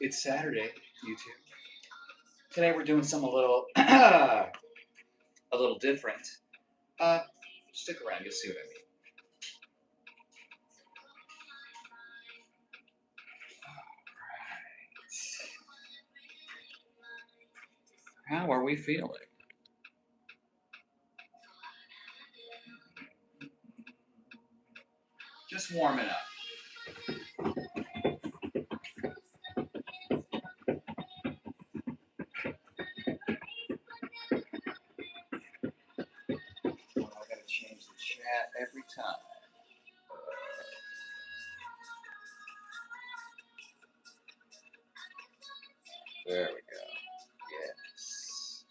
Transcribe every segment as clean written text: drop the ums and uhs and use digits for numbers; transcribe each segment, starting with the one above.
It's Saturday, YouTube. Today we're doing something a little a little different. Uh, Stick around, you'll see what I mean. All right. How are we feeling? Just warming up. Oh, I gotta change the chat every time. There we go. Yes.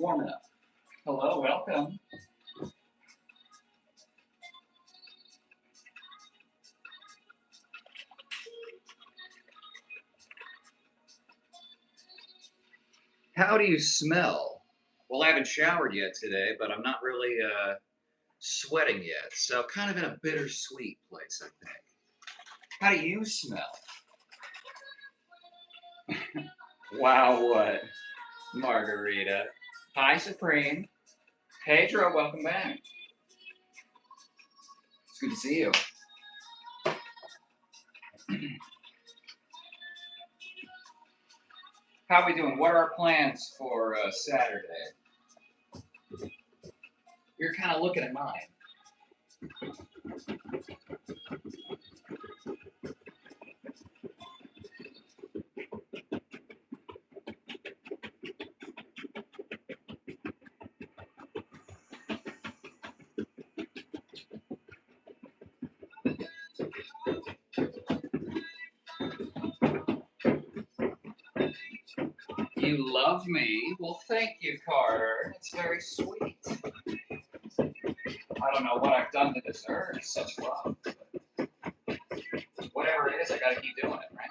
Warming up. Hello, welcome. How do you smell? Well, I haven't showered yet today, but I'm not really sweating yet. So kind of in a bittersweet place, I think. How do you smell? Wow, what? Margarita. Hi, Supreme. Pedro, welcome back. It's good to see you. How are we doing? What are our plans for Saturday? You're kind of looking at mine. You love me? Well, thank you, Carter. It's very sweet. I don't know what I've done to deserve such love. Whatever it is, I gotta keep doing it, right?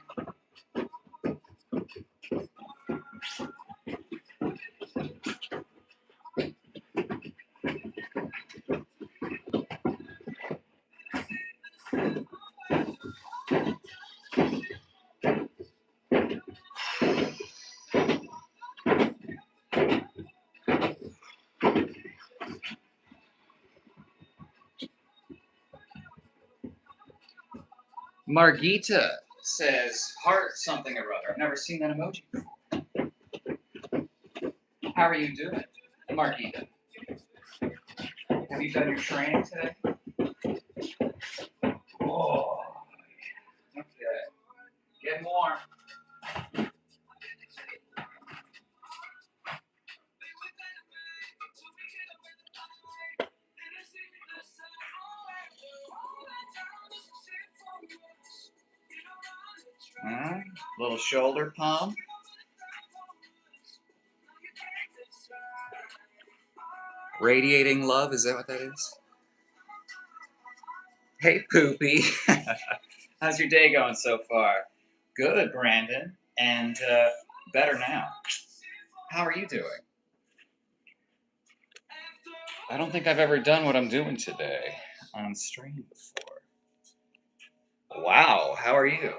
Margita says heart something or other. I've never seen that emoji before. How are you doing, Margita? Have you done your training today? Oh, okay. Get warm. Little shoulder pump. Radiating love, is that what that is? Hey, Poopy. How's your day going so far? Good, Brandon. And better now. How are you doing? I don't think I've ever done what I'm doing today on stream before. Wow, how are you?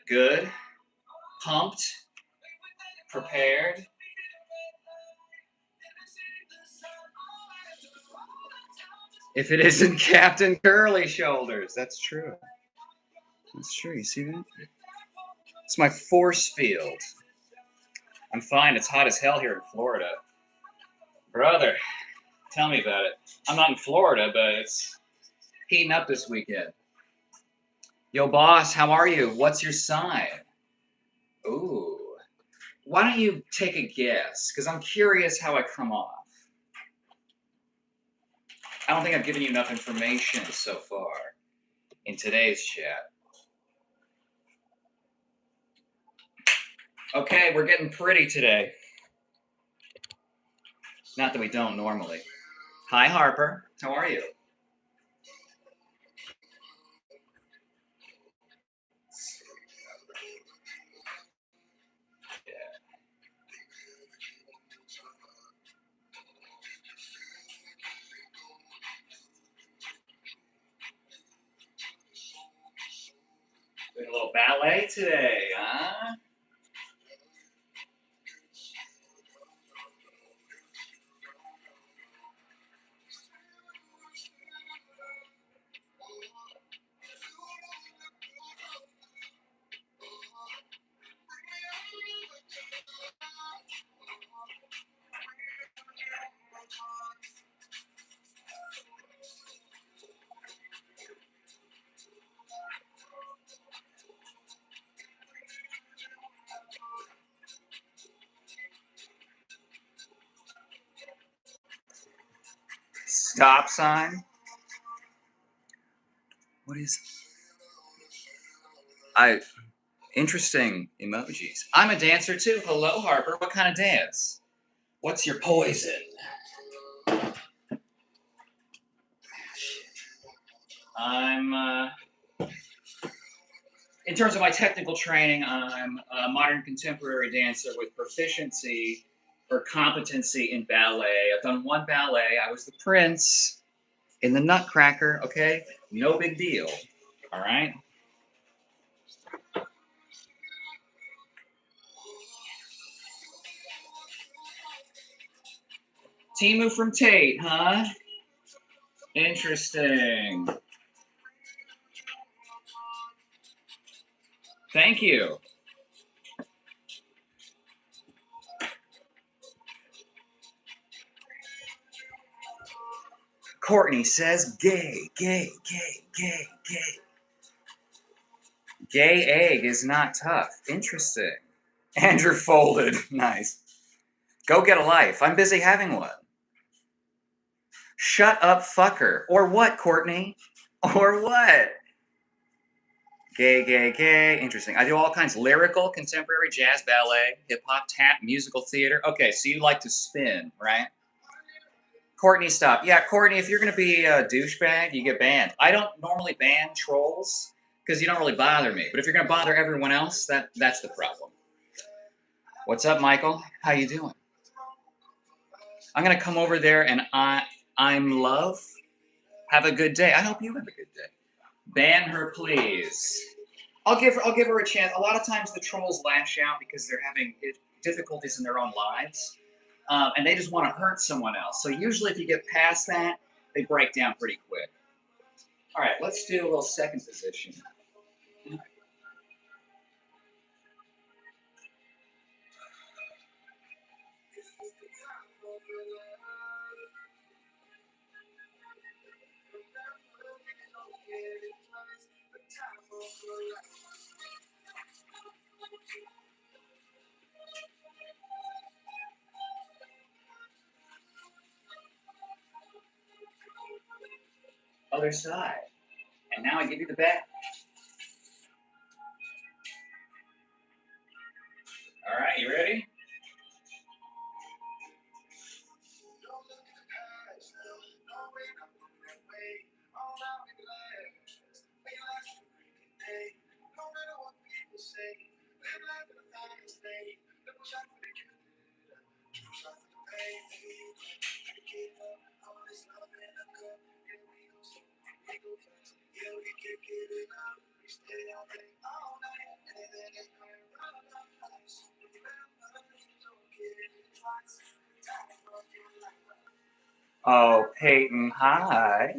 Good? Pumped? Prepared? If it isn't Captain Curly Shoulders, that's true. That's true. You see that? It's my force field. I'm fine. It's hot as hell here in Florida. Brother, tell me about it. I'm not in Florida, but it's heating up this weekend. Yo, boss, how are you? What's your sign? Ooh. Why don't you take a guess? Because I'm curious how I come off. I don't think I've given you enough information so far in today's chat. Okay, we're getting pretty today. Not that we don't normally. Hi, Harper. How are you? Doing a little ballet today, huh? Stop sign. What is? Interesting emojis. I'm a dancer too. Hello, Harper. What kind of dance? What's your poison? I'm, in terms of my technical training, I'm a modern contemporary dancer with proficiency or competency in ballet. I've done one ballet. I was the prince in the Nutcracker, okay? No big deal, all right? Timu from Tate, huh? Interesting. Thank you. Courtney says gay, gay, gay, gay, gay. Gay egg is not tough. Interesting. Andrew folded. Nice. Go get a life. I'm busy having one. Shut up, fucker. Or what, Courtney? Or what? Gay, gay, gay. Interesting. I do all kinds of lyrical, contemporary, jazz, ballet, hip hop, tap, musical theater. Okay, so you like to spin, right? Courtney, stop. Yeah, Courtney, if you're going to be a douchebag, you get banned. I don't normally ban trolls because you don't really bother me. But if you're going to bother everyone else, that's the problem. What's up, Michael? How you doing? I'm going to come over there and I'm love. Have a good day. I hope you have a good day. Ban her, please. I'll give her a chance. A lot of times the trolls lash out because they're having difficulties in their own lives, and they just want to hurt someone else. So usually, if you get past that, they break down pretty quick. All right, let's do a little second position. Other side. And now I give you the back. All right, you ready? Oh, Peyton, hi.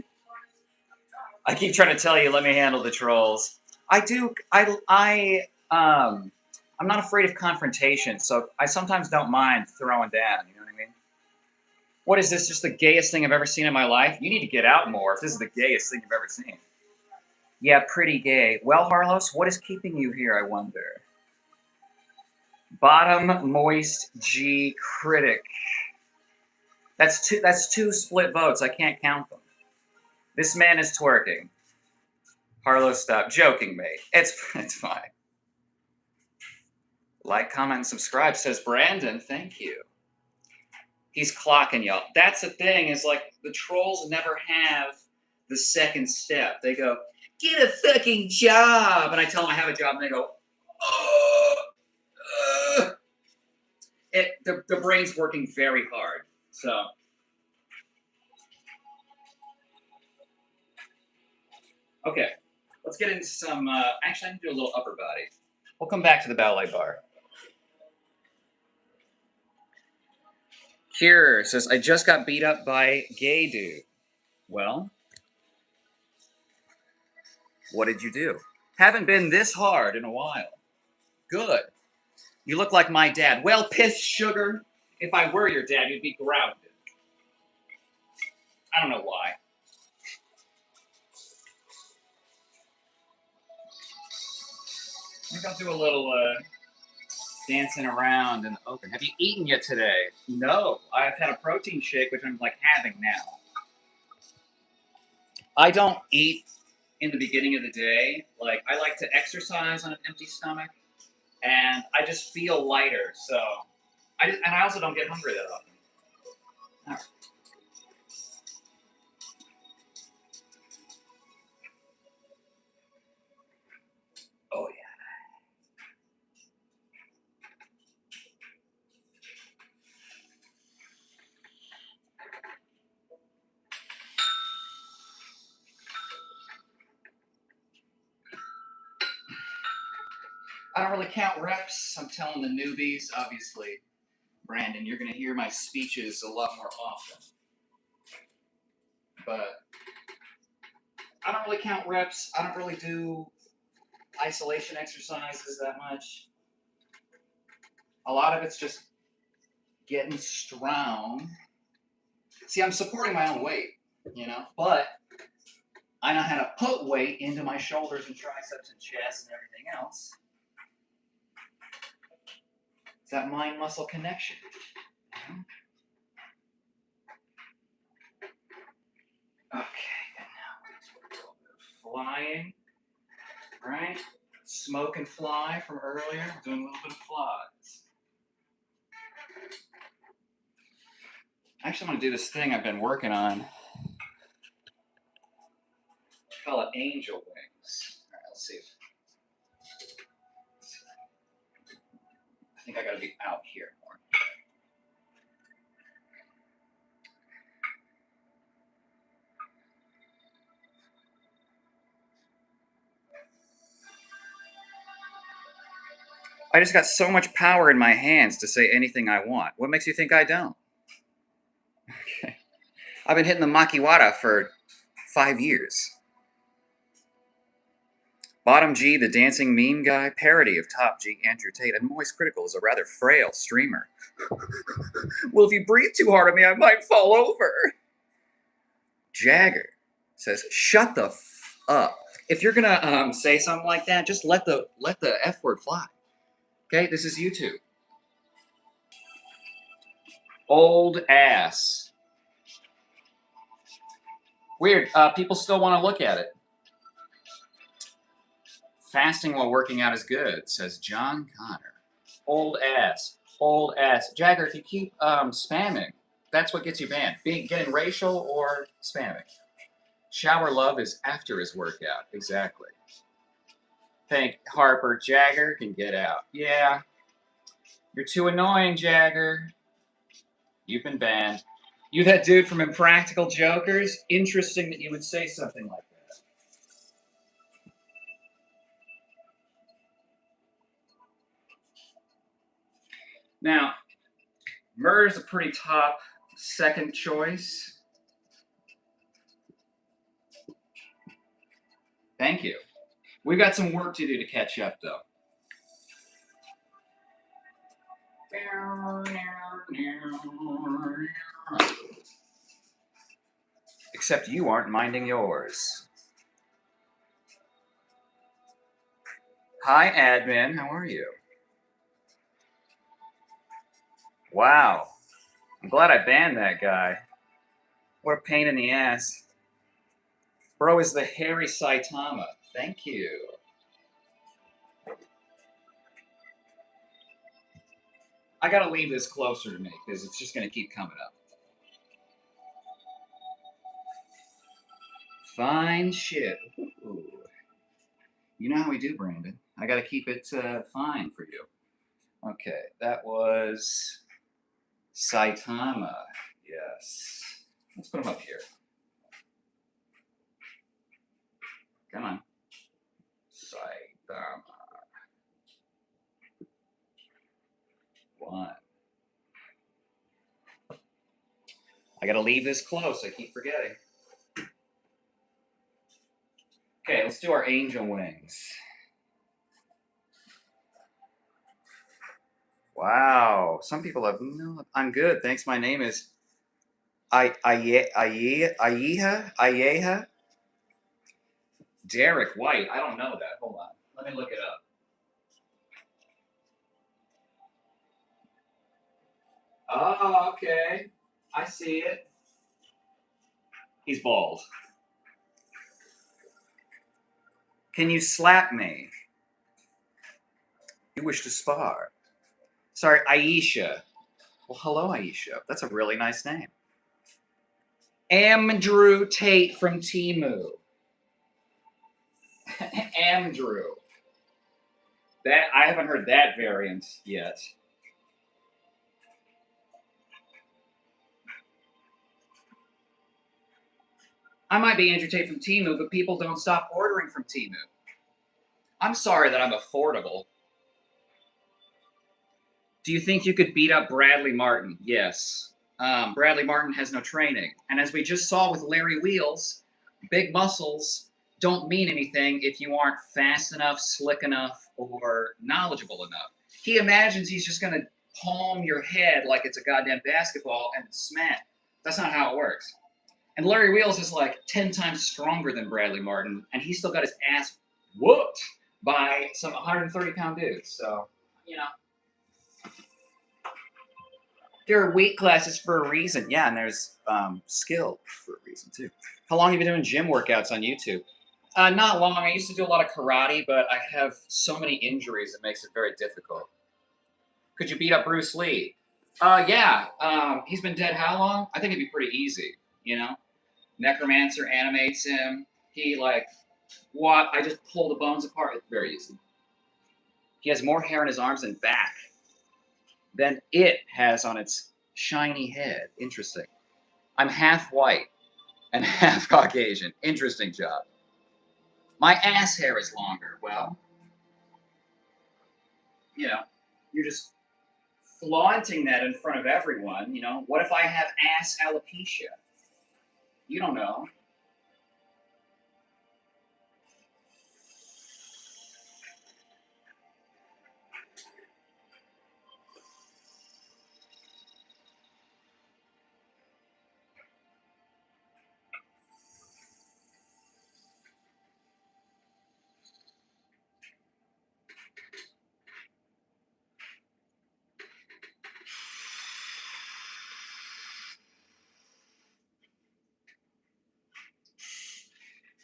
I keep trying to tell you, let me handle the trolls. I do. I'm not afraid of confrontation, so I sometimes don't mind throwing down. You know what I mean? What is this? Just the gayest thing I've ever seen in my life? You need to get out more if this is the gayest thing you've ever seen. Yeah, pretty gay. Well, Harlos, what is keeping you here, I wonder? Bottom moist G critic. That's two split votes. I can't count them. This man is twerking. Harlow, stop joking, mate. It's fine. Like, comment, and subscribe, says Brandon. Thank you. He's clocking y'all. That's the thing, is like the trolls never have the second step. They go, get a fucking job. And I tell them I have a job, and they go, the brain's working very hard. So. Okay, let's get into some, actually I can do a little upper body. We'll come back to the ballet bar. Here says, I just got beat up by gay dude. Well, what did you do? Haven't been this hard in a while. Good. You look like my dad. Well, piss sugar. If I were your dad, you'd be grounded. I don't know why. Maybe I'll do a little dancing around in the open. Have you eaten yet today? No. I've had a protein shake, which I'm like having now. I don't eat in the beginning of the day. Like, I like to exercise on an empty stomach, and I just feel lighter. So, and I also don't get hungry that often. All right. Oh yeah. I don't really count reps. I'm telling the newbies, obviously, Brandon, you're going to hear my speeches a lot more often. But I don't really count reps. I don't really do isolation exercises that much. A lot of it's just getting strong. See, I'm supporting my own weight, but I know how to put weight into my shoulders and triceps and chest and everything else. It's that mind-muscle connection. Okay, and now let's do a little bit of flying. Right? Smoke and fly from earlier. Doing a little bit of flies. I actually want to do this thing I've been working on. Call it angel wings. All right, let's see. I think I got to be out here more. I just got so much power in my hands to say anything I want. What makes you think I don't? Okay. I've been hitting the makiwara for 5 years. Bottom G, the dancing meme guy, parody of Top G, Andrew Tate, and Moist Critical is a rather frail streamer. Well, if you breathe too hard on me, I might fall over. Jagger says, shut the f up. If you're gonna say something like that, just let the F word fly. Okay, this is YouTube. Old ass. Weird. People still want to look at it. Fasting while working out is good, says John Connor. Old ass. Old ass. Jagger, if you keep spamming, that's what gets you banned. Getting racial or spamming. Shower love is after his workout. Exactly. Think Harper. Jagger can get out. Yeah. You're too annoying, Jagger. You've been banned. You that dude from Impractical Jokers? Interesting that you would say something like that. Now, Murr's a pretty top second choice. Thank you. We've got some work to do to catch up, though. Except you aren't minding yours. Hi, admin. How are you? Wow. I'm glad I banned that guy. What a pain in the ass. Bro is the hairy Saitama. Thank you. I gotta leave this closer to me because it's just gonna keep coming up. Fine shit. Ooh. You know how we do, Brandon. I gotta keep it fine for you. Okay, that was Saitama. Yes. Let's put him up here. Come on. Saitama. One. I gotta leave this close. I keep forgetting. Okay, let's do our angel wings. Wow. Some people have no. I'm good. Thanks. My name is Ayeha. Derek White. I don't know that. Hold on. Let me look it up. Oh, okay. I see it. He's bald. Can you slap me? You wish to spar. Sorry, Aisha. Well, hello, Aisha. That's a really nice name. Andrew Tate from Timu. Andrew. That I haven't heard that variant yet. I might be Andrew Tate from Timu, but people don't stop ordering from Timu. I'm sorry that I'm affordable. Do you think you could beat up Bradley Martin? Yes. Bradley Martin has no training. And as we just saw with Larry Wheels, big muscles don't mean anything if you aren't fast enough, slick enough, or knowledgeable enough. He imagines he's just going to palm your head like it's a goddamn basketball and smack. That's not how it works. And Larry Wheels is like 10 times stronger than Bradley Martin, and he still got his ass whooped by some 130-pound dudes. So, you know. There are weight classes for a reason. Yeah, and there's skill for a reason, too. How long have you been doing gym workouts on YouTube? Not long. I used to do a lot of karate, but I have so many injuries it makes it very difficult. Could you beat up Bruce Lee? Yeah. He's been dead how long? I think it'd be pretty easy, you know? Necromancer animates him. He, like, what? I just pull the bones apart. It's very easy. He has more hair on his arms and back than it has on its shiny head. Interesting. I'm half white and half Caucasian. Interesting job. My ass hair is longer. Well, you know, you're just flaunting that in front of everyone. You know, what if I have ass alopecia? You don't know.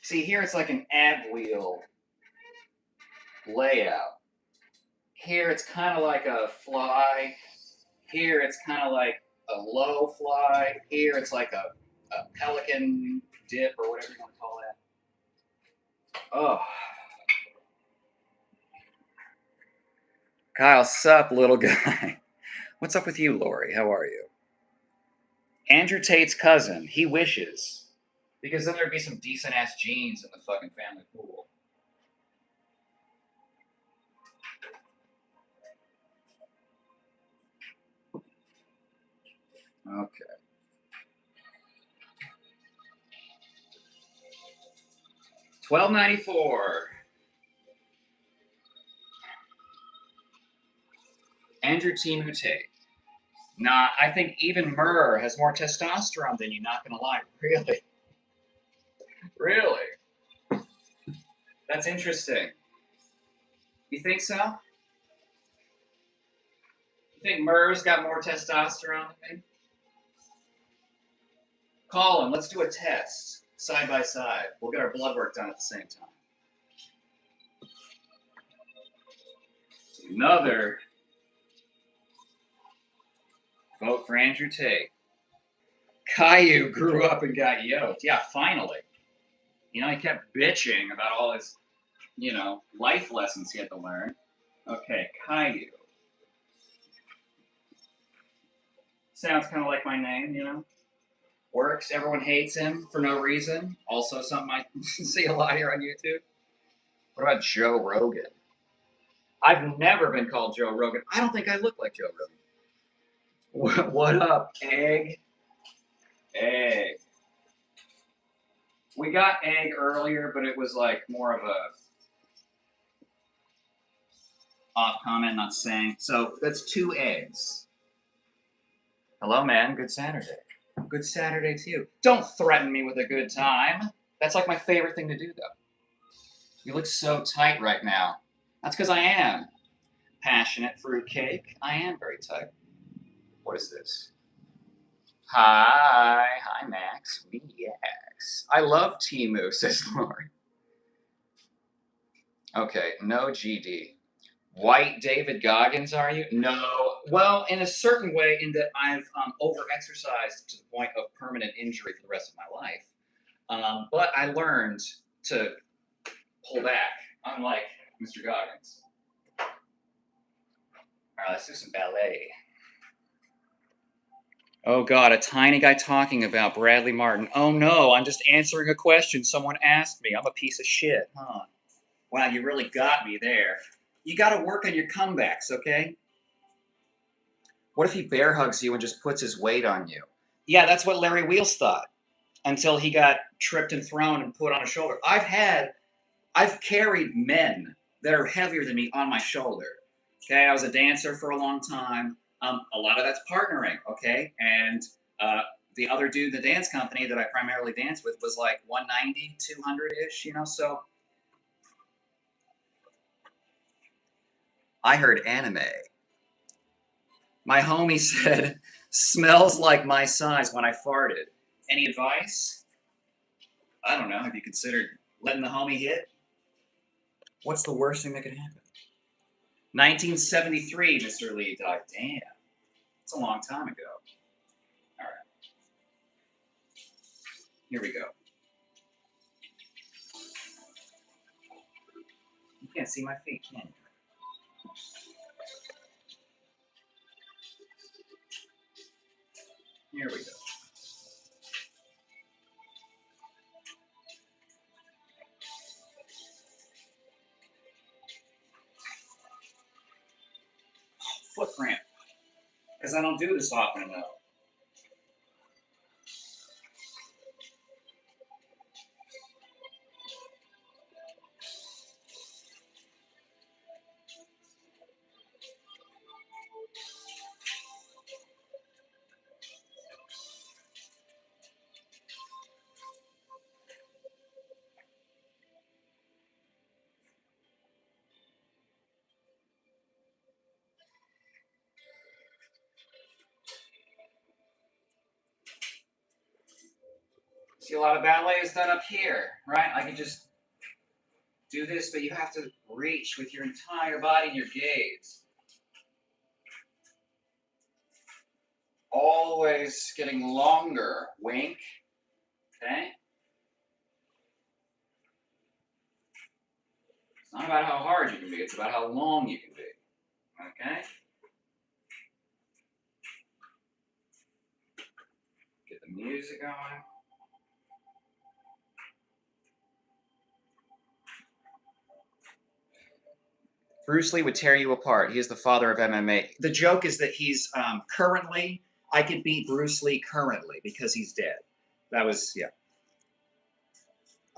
See, here it's like an ab wheel layout. Here it's kind of like a fly. Here it's kind of like a low fly. Here it's like a pelican dip or whatever you want to call that. Oh. Kyle, sup, little guy. What's up with you, Lori? How are you? Andrew Tate's cousin. He wishes. Because then there'd be some decent ass genes in the fucking family pool. Okay. $12.94. Andrew T. Mute. Nah, I think even myrrh has more testosterone than you, not gonna lie. Really? Really? That's interesting. You think so? You think myrrh's got more testosterone than me? Colin, let's do a test, side by side. We'll get our blood work done at the same time. Another vote for Andrew Tate. Caillou grew up and got yoked. Yeah, finally. You know, he kept bitching about all his, life lessons he had to learn. Okay, Caillou. Sounds kind of like my name. Works. Everyone hates him for no reason. Also, something I see a lot here on YouTube. What about Joe Rogan? I've never been called Joe Rogan. I don't think I look like Joe Rogan. What up, Egg? Egg. We got Egg earlier, but it was like more of a off comment, not saying. So that's 2 eggs. Hello, man. Good Saturday. Good Saturday to you. Don't threaten me with a good time. That's like my favorite thing to do, though. You look so tight right now. That's because I am. Passionate fruitcake. I am very tight. What is this? Hi, Max. VX. I love Temu, says Lori. Okay, no GD. White David Goggins, are you? No. Well, in a certain way, in that I've over-exercised to the point of permanent injury for the rest of my life. But I learned to pull back, unlike Mr. Goggins. All right, let's do some ballet. Oh, God, a tiny guy talking about Bradley Martin. Oh, no, I'm just answering a question someone asked me. I'm a piece of shit, huh? Wow, you really got me there. You got to work on your comebacks, okay? What if he bear hugs you and just puts his weight on you? Yeah, that's what Larry Wheels thought until he got tripped and thrown and put on a shoulder. I've carried men that are heavier than me on my shoulder. Okay, I was a dancer for a long time. A lot of that's partnering, okay? And the other dude in the dance company that I primarily danced with was like 190, 200-ish, so I heard anime. My homie said, smells like my size when I farted. Any advice? I don't know. Have you considered letting the homie hit? What's the worst thing that could happen? 1973, Mr. Lee died. Damn. It's a long time ago. All right. Here we go. You can't see my feet, can you? Here we go. Foot cramp. Because I don't do this often enough. See, a lot of ballet is done up here, right? I can just do this, but you have to reach with your entire body and your gaze. Always getting longer. Wink. Okay? It's not about how hard you can be, it's about how long you can be. Okay? Get the music going. Bruce Lee would tear you apart. He is the father of MMA. The joke is that he's currently, I could beat Bruce Lee currently because he's dead. That was, yeah.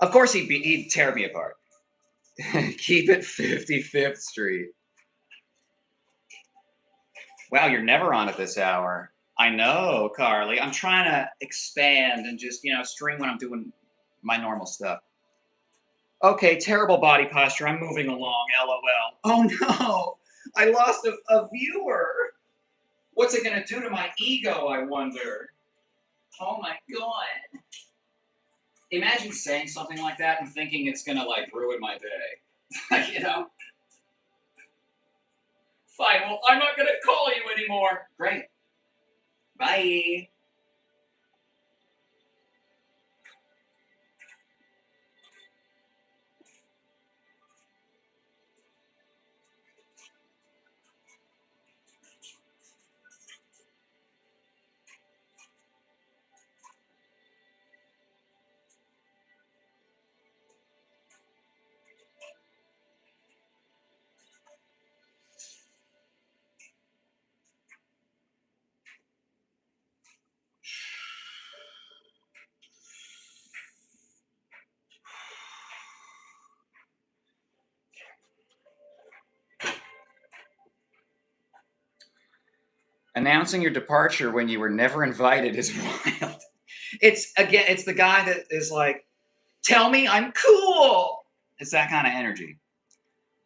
Of course he'd tear me apart. Keep it 55th Street. Wow, you're never on at this hour. I know, Carly. I'm trying to expand and just, string when I'm doing my normal stuff. Okay, terrible body posture. I'm moving along, LOL. Oh no, I lost a viewer. What's it going to do to my ego, I wonder? Oh my God. Imagine saying something like that and thinking it's going to, ruin my day. Fine, well, I'm not going to call you anymore. Great. Bye. Announcing your departure when you were never invited is wild. It's the guy that is like, tell me I'm cool. It's that kind of energy.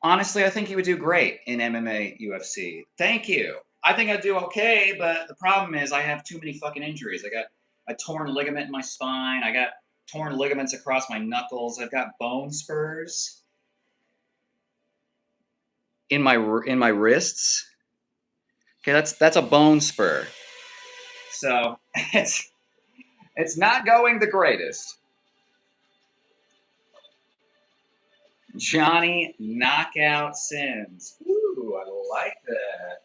Honestly, I think you would do great in MMA, UFC. Thank you. I think I'd do okay, but the problem is I have too many fucking injuries. I got a torn ligament in my spine. I got torn ligaments across my knuckles. I've got bone spurs in my wrists. Okay, that's a bone spur. So it's not going the greatest. Johnny Knockout Sins. Ooh, I like that.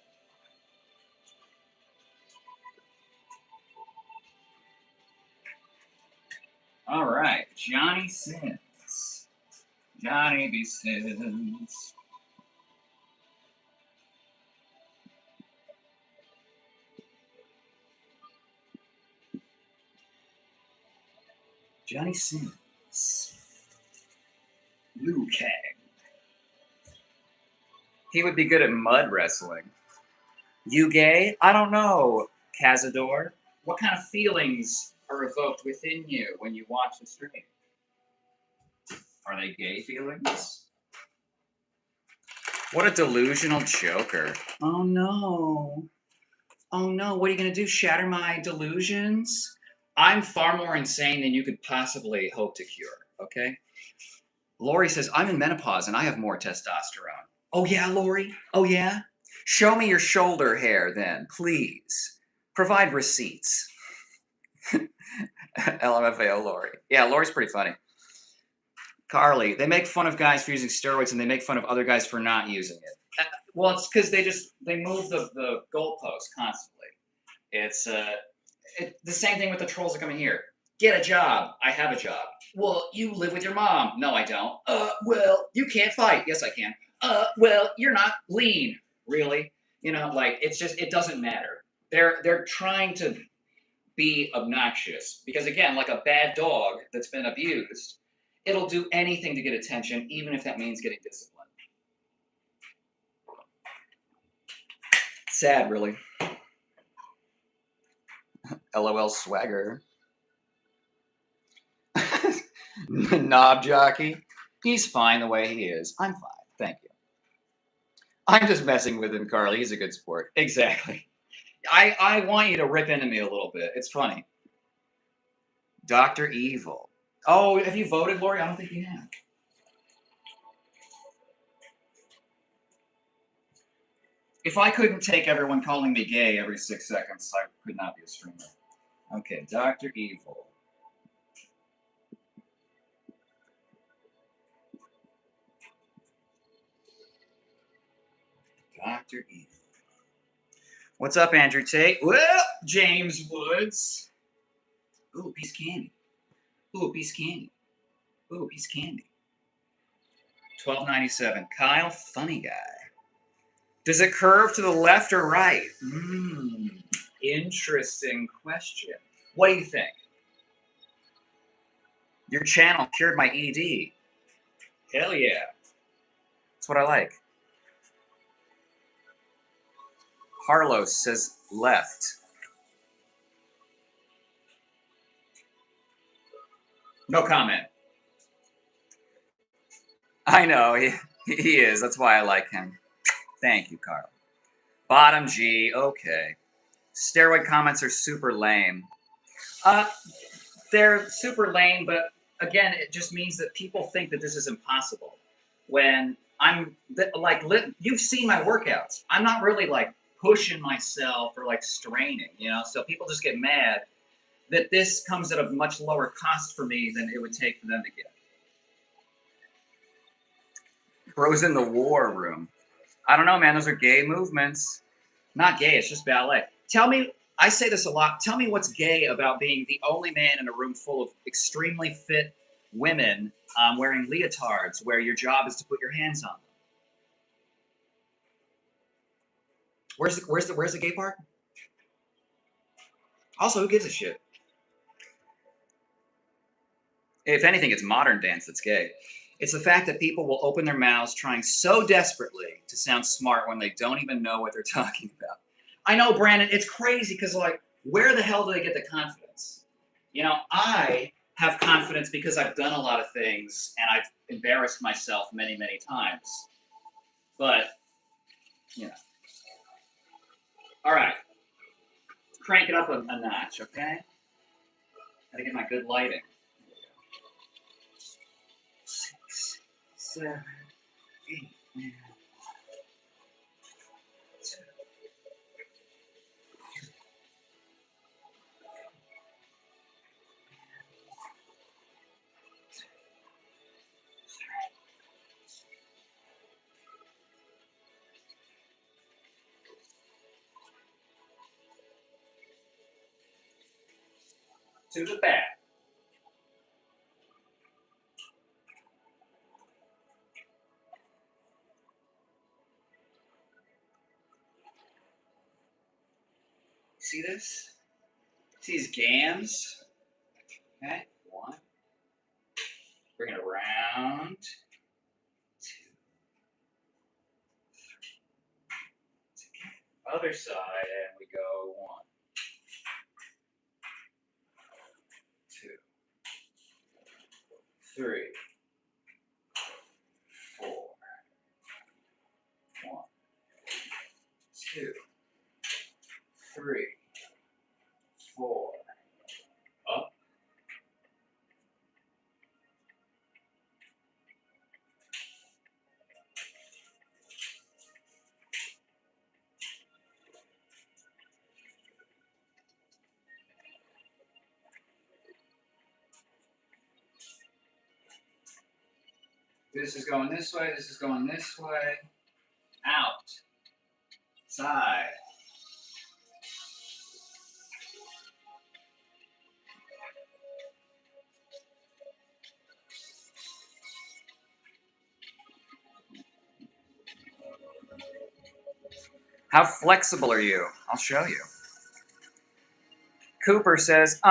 All right, Johnny Sins. Johnny B. Sins. Johnny Sins. Liu Kang. He would be good at mud wrestling. You gay? I don't know, Cazador. What kind of feelings are evoked within you when you watch the stream? Are they gay feelings? What a delusional joker. Oh no. Oh no, what are you going to do? Shatter my delusions? I'm far more insane than you could possibly hope to cure, okay? Lori says, I'm in menopause and I have more testosterone. Oh yeah, Lori? Oh yeah? Show me your shoulder hair then, please. Provide receipts. LMFAO Lori. Yeah, Lori's pretty funny. Carly, they make fun of guys for using steroids and they make fun of other guys for not using it. Well, it's because they move the goalpost constantly. It's the same thing with the trolls that come in here. Get a job. I have a job. Well, you live with your mom. No, I don't. Well, you can't fight. Yes, I can. Well, you're not lean. Really? It's just, it doesn't matter. They're trying to be obnoxious because, again, like a bad dog that's been abused, it'll do anything to get attention, even if that means getting disciplined. Sad, really. LOL swagger. Knob jockey. He's fine the way he is. I'm fine. Thank you. I'm just messing with him, Carly. He's a good sport. Exactly. I want you to rip into me a little bit. It's funny. Dr. Evil. Oh, have you voted, Lori? I don't think you have. If I couldn't take everyone calling me gay every 6 seconds, I could not be a streamer. Okay, Dr. Evil. Dr. Evil. What's up, Andrew Tate? Well, James Woods. Ooh, a piece of candy. Ooh, a piece of candy. Ooh, a piece of candy. $12.97. Kyle, funny guy. Does it curve to the left or right? Interesting question. What do you think? Your channel cured my ED. Hell yeah. That's what I like. Carlos says left. No comment. I know, he is. That's why I like him. Thank you, Carl. Bottom G, okay. Steroid comments are super lame. They're super lame, but again, it just means that people think that this is impossible. When I'm like, you've seen my workouts. I'm not really like pushing myself or like straining, you know? So people just get mad that this comes at a much lower cost for me than it would take for them to get. Bros in the war room. I don't know, man. Those are gay movements. Not gay, it's just ballet. Tell me, I say this a lot, tell me what's gay about being the only man in a room full of extremely fit women wearing leotards where your job is to put your hands on them. Where's the gay part? Also, who gives a shit? If anything, it's modern dance that's gay. It's the fact that people will open their mouths trying so desperately to sound smart when they don't even know what they're talking about. I know, Brandon, it's crazy because, like, where the hell do they get the confidence? You know, I have confidence because I've done a lot of things and I've embarrassed myself many, many times. But, you know. All right. Let's crank it up a notch, okay? Gotta get my good lighting. 6, 7, 8, 9. To the back. See this? See these gams? Okay, 1. Bring it around. 2. Other side, and we go 1, 2, 3, 4, 1, 2, 3, 4, up. This is going this way, this is going this way. Out. Side. How flexible are you? I'll show you. Cooper says,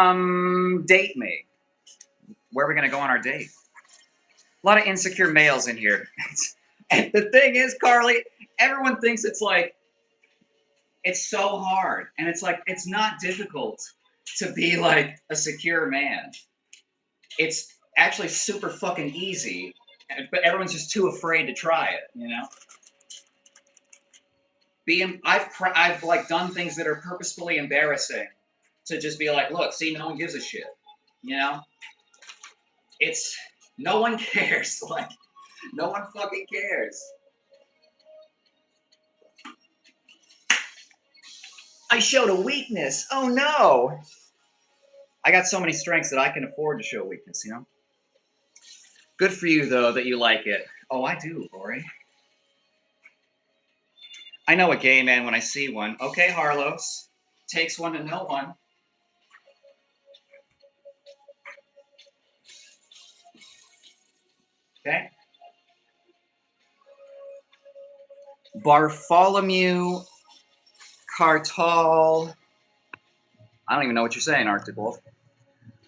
date me. Where are we going to go on our date? A lot of insecure males in here. And the thing is, Carly, everyone thinks it's like, it's so hard. And it's like, it's not difficult to be like a secure man. It's actually super fucking easy, but everyone's just too afraid to try it, you know? I've like done things that are purposefully embarrassing to just be like, look, see, no one gives a shit, you know? It's, no one cares, like, no one fucking cares. I showed a weakness, oh no! I got so many strengths that I can afford to show weakness, you know? Good for you, though, that you like it. Oh, I do, Lori. I know a gay man when I see one. Okay, Harlos. Takes one to know one. Okay. Bartholomew Cartal. I don't even know what you're saying, Arctic Wolf.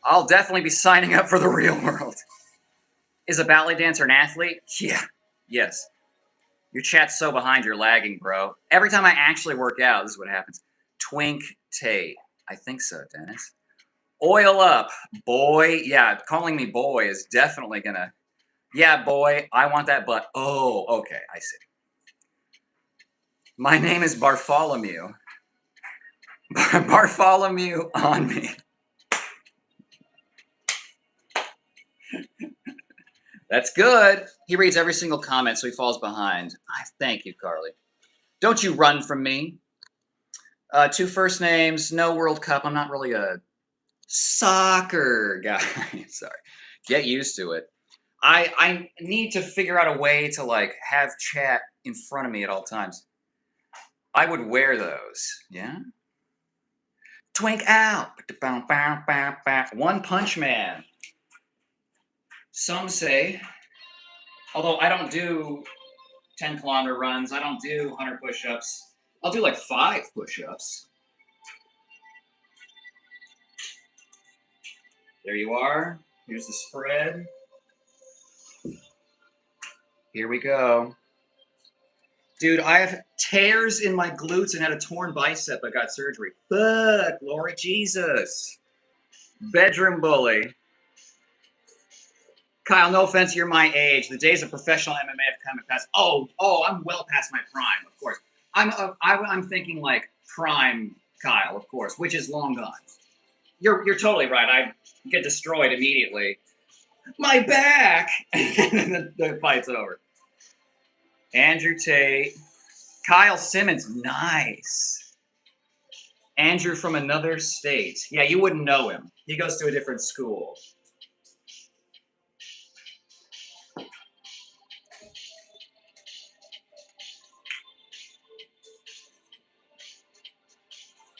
I'll definitely be signing up for the real world. Is a ballet dancer an athlete? Yeah. Yes. Your chat's so behind, you're lagging, bro. Every time I actually work out, this is what happens. Twink Tate. I think so, Dennis. Oil up, boy. Yeah, calling me boy is definitely gonna. Yeah, boy, I want that butt. Oh, okay, I see. My name is Bartholomew. Bartholomew on me. That's good. He reads every single comment, so he falls behind. Thank you, Carly. Don't you run from me. 2 first names, no World Cup. I'm not really a soccer guy. Sorry. Get used to it. I need to figure out a way to like have chat in front of me at all times. I would wear those. Yeah. Twink out. One Punch Man. Some say, although I don't do 10-kilometer runs, I don't do 100 push-ups. I'll do like 5 push-ups. There you are. Here's the spread. Here we go. Dude, I have tears in my glutes and had a torn bicep. I got surgery. Fuck, Lord Jesus. Bedroom bully. Kyle, no offense, you're my age. The days of professional MMA have come and passed. Oh, I'm well past my prime, of course. I'm thinking like prime Kyle, of course, which is long gone. You're totally right. I get destroyed immediately. My back! And the fight's over. Andrew Tate. Kyle Simmons, nice. Andrew from another state. Yeah, you wouldn't know him. He goes to a different school.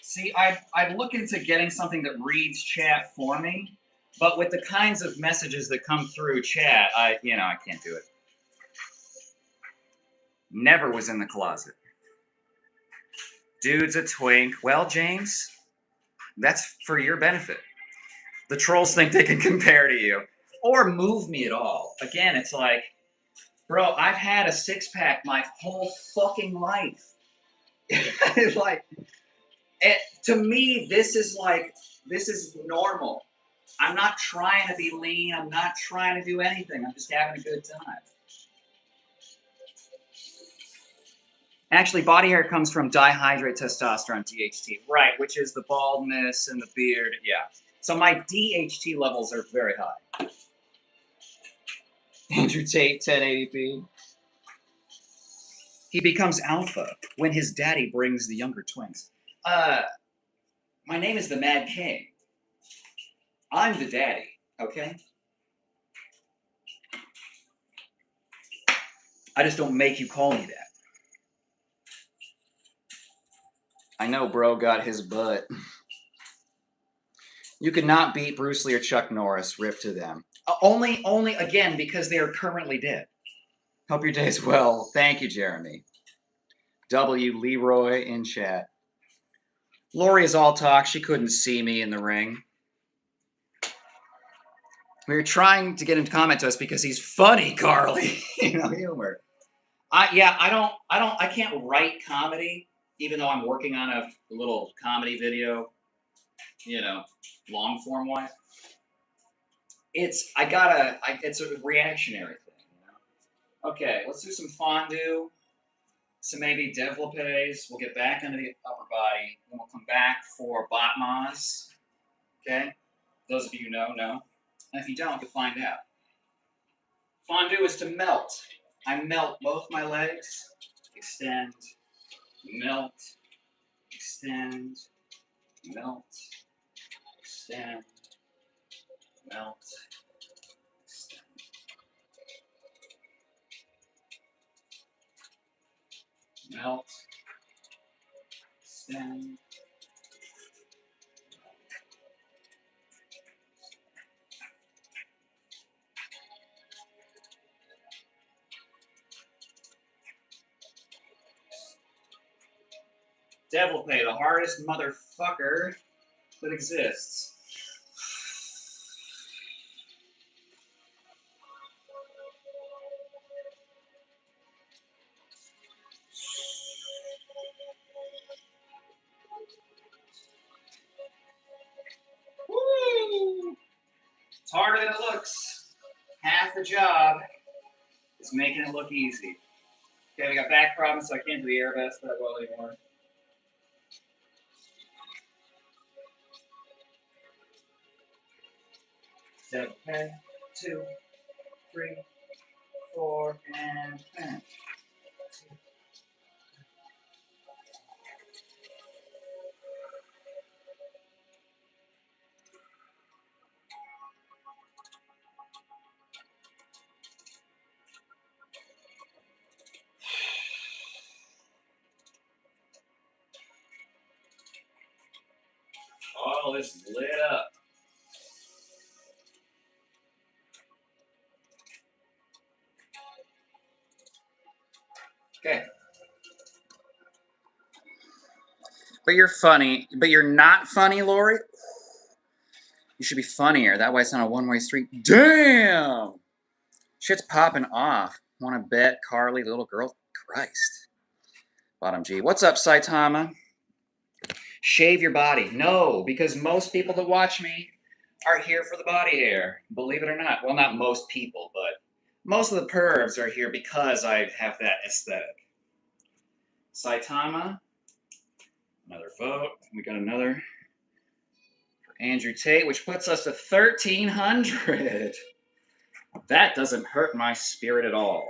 See, I'd look into getting something that reads chat for me, but with the kinds of messages that come through chat, I can't do it. Never was in the closet. Dude's a twink. Well, James, that's for your benefit. The trolls think they can compare to you or move me at all. Again, it's like, bro, I've had a 6-pack my whole fucking life. It's like, to me, this is normal. I'm not trying to be lean. I'm not trying to do anything. I'm just having a good time. Actually, body hair comes from dihydrate testosterone, DHT, right, which is the baldness and the beard. Yeah. So my DHT levels are very high. Andrew Tate, 1080p. He becomes alpha when his daddy brings the younger twins. My name is the Mad King. I'm the daddy, okay? I just don't make you call me that. I know bro got his butt. You could not beat Bruce Lee or Chuck Norris. Rip to them. Only again because they are currently dead. Hope your day's well. Thank you, Jeremy. W. Leroy in chat. Lori is all talk. She couldn't see me in the ring. We were trying to get him to comment to us because he's funny, Carly. Humor. I can't write comedy, even though I'm working on a little comedy video, long form wise. It's a reactionary thing. Okay, let's do some fondue, some maybe développés. We'll get back into the upper body, then we'll come back for battements. Okay, those of you who know. And if you don't, you'll find out. Fondue is to melt. I melt both my legs, extend, melt, extend, melt, extend, melt, extend. Melt, extend. Développé, the hardest motherfucker that exists. It's harder than it looks. Half the job is making it look easy. Okay, we got back problems, so I can't do the arabesque that well anymore. So, 2, 3, 4, and finish. All this lit up. Okay. But you're funny. But you're not funny, Lori? You should be funnier. That way it's not a one-way street. Damn! Shit's popping off. Want to bet, Carly, little girl? Christ. Bottom G. What's up, Saitama? Shave your body. No, because most people that watch me are here for the body hair. Believe it or not. Well, not most people, but most of the pervs are here because I have that aesthetic. Saitama. Another vote. We got another for Andrew Tate, which puts us to 1,300. That doesn't hurt my spirit at all.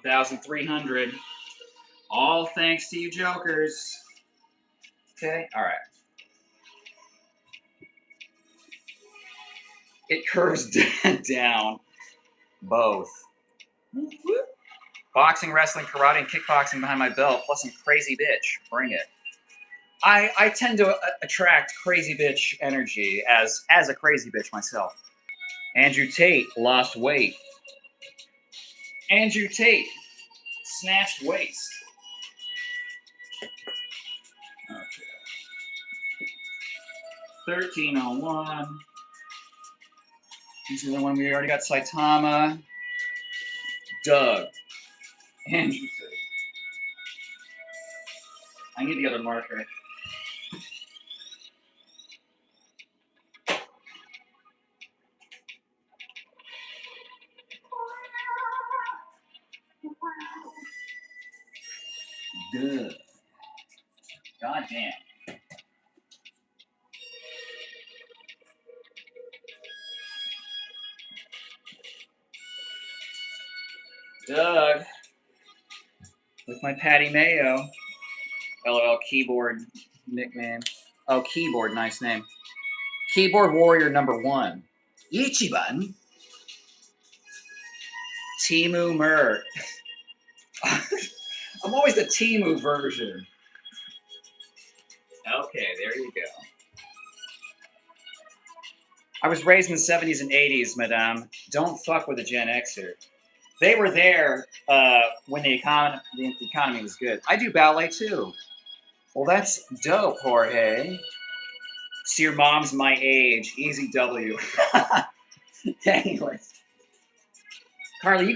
$1,300. All thanks to you jokers. Okay, all right. It curves down both. Boxing, wrestling, karate, and kickboxing behind my belt, plus some crazy bitch. Bring it. I tend to attract crazy bitch energy as a crazy bitch myself. Andrew Tate lost weight. Andrew Tate snatched waist. Okay. 1301. Here's the other one. We already got Saitama. Doug. Andrew Tate. I need the other marker. Good. God damn. Doug. With my Patty Mayo. LOL keyboard nickname. Oh, keyboard, nice name. Keyboard warrior #1. Ichiban. Timu Mer. I'm always the Timu version. Okay, there you go. I was raised in the 70s and 80s, madame. Don't fuck with a Gen Xer. They were there when the economy was good. I do ballet too. Well, that's dope, Jorge. So your mom's my age. Easy W. Anyways. Carly, you